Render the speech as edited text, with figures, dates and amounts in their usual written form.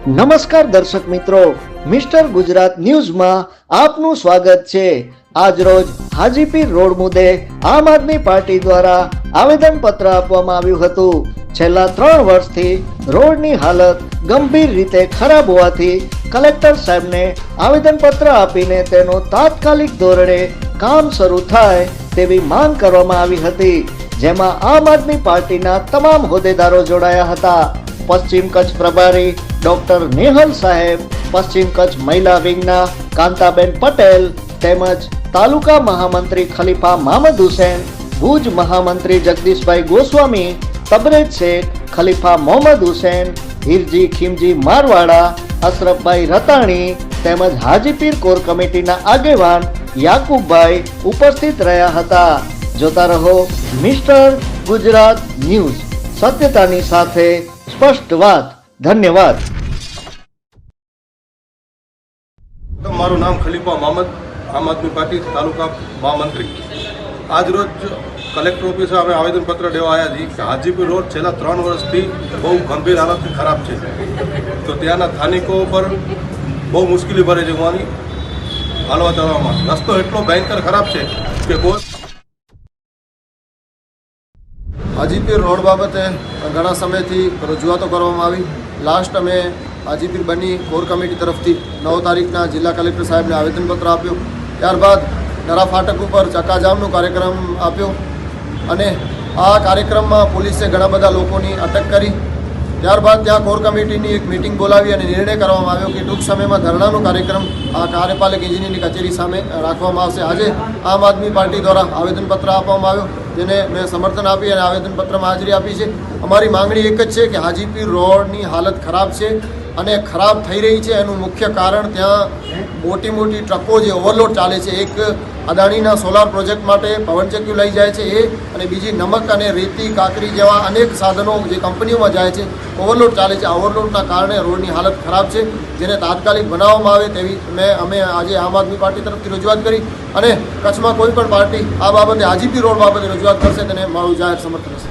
નમસ્કાર દર્શક મિત્રો, મિસ્ટર ગુજરાત ન્યૂઝમાં આપનું સ્વાગત છે। આજ રોજ હાજીપીર રોડ મુદ્દે આમ આદમી પાર્ટી દ્વારા આવેદનપત્ર આપવામાં આવ્યું હતું। છેલ્લા 3 વર્ષથી રોડની હાલત ગંભીર રીતે ખરાબ હોવાથી કલેક્ટર સાહેબને આવેદનપત્ર આપીને તેનો તાત્કાલિક ધોરણે કામ શરૂ થાય તેવી માંગ કરવામાં આવી હતી, જેમાં આમ આદમી પાર્ટીના તમામ હોદ્દેદારો જોડાયા હતા। પશ્ચિમ કચ્છ પ્રભારી ડોક્ટર નેહલ સાહેબ, પશ્ચિમ કચ્છ મહિલા વિંગના કાંતાબેન પટેલ તેમજ તાલુકા મહામંત્રી ખલીફા મામદ હુસેન, ભુજ મહામંત્રી જગદીશભાઈ ગોસ્વામી, તબરેજ શેખ ખલીફા મોહમ્મદ હુસેન, હીરજી ખીમજી મારવાડા, અશરફભાઈ રતાણી તેમજ હાજીપીર કોર કમિટીના આગેવાન યાકુબભાઈ ઉપસ્થિત રહ્યા હતા। જોતા રહો મિસ્ટર ગુજરાત ન્યૂઝ, સત્યતાની સાથે સ્પષ્ટ વાત। ધન્યવાદ। મારું નામ ખલીફા મામદ, આમ આદમી પાર્ટી તાલુકા મહામંત્રી। આજ રોજ કલેક્ટર ઓફિસે અમે આવેદનપત્ર દેવા આવ્યા છીએ કે હાજીપીર રોડ છેલ્લા 3 વર્ષથી બહુ ગંભીર હાલતથી ખરાબ છે, તો ત્યાંના સ્થાનિકો પર બહુ મુશ્કેલી પડે છે હોવાની હાલવા ચાલવામાં। રસ્તો એટલો ભયંકર ખરાબ છે કે કોઈ હાજીપીર રોડ બાબતે ઘણા સમયથી રજૂઆતો કરવામાં આવી। લાસ્ટ અમે હાજીપીર બની કોર કમિટી તરફથી 9 તારીખના જિલ્લા કલેક્ટર સાહેબને આવેદનપત્ર આપ્યું। ત્યારબાદ નરા ફાટક ઉપર ચક્કાજામનો કાર્યક્રમ આપ્યો અને આ કાર્યક્રમમાં પોલીસે ઘણા બધા લોકોની અટક કરી। ત્યારબાદ ત્યાં કોર કમિટીની એક મિટિંગ બોલાવી અને નિર્ણય કરવામાં આવ્યો કે ટૂંક સમયમાં ધરણાનો કાર્યક્રમ આ કાર્યપાલક એન્જિનિયરની કચેરી સામે રાખવામાં આવશે। આજે આમ આદમી પાર્ટી દ્વારા આવેદનપત્ર આપવામાં આવ્યો, જેને મેં સમર્થન આપી અને આવેદનપત્રમાં હાજરી આપી છે। અમારી માંગણી એક જ છે કે હાજીપીર રોડની હાલત ખરાબ છે અને ખરાબ થઈ રહી છે। એનું મુખ્ય કારણ ત્યાં મોટી મોટી ટ્રકો જે ઓવરલોડ ચાલે છે, એક અદાણીના સોલાર પ્રોજેક્ટ માટે પવનચક્કીઓ લઈ જાય છે એ, અને બીજી નમક અને રેતી કાકરી જેવા અનેક સાધનો જે કંપનીઓમાં જાય છે, ઓવરલોડ ચાલે છે। આ ઓવરલોડના કારણે રોડની હાલત ખરાબ છે, જેને તાત્કાલિક બનાવવામાં આવે તેવી અમે આજે આમ આદમી પાર્ટી તરફથી રજૂઆત કરી અને કચ્છમાં કોઈ પણ પાર્ટી આ બાબતે હાજીપીર રોડ બાબતે રજૂઆત કરશે તેને મારું જાહેર સમર્થન હશે।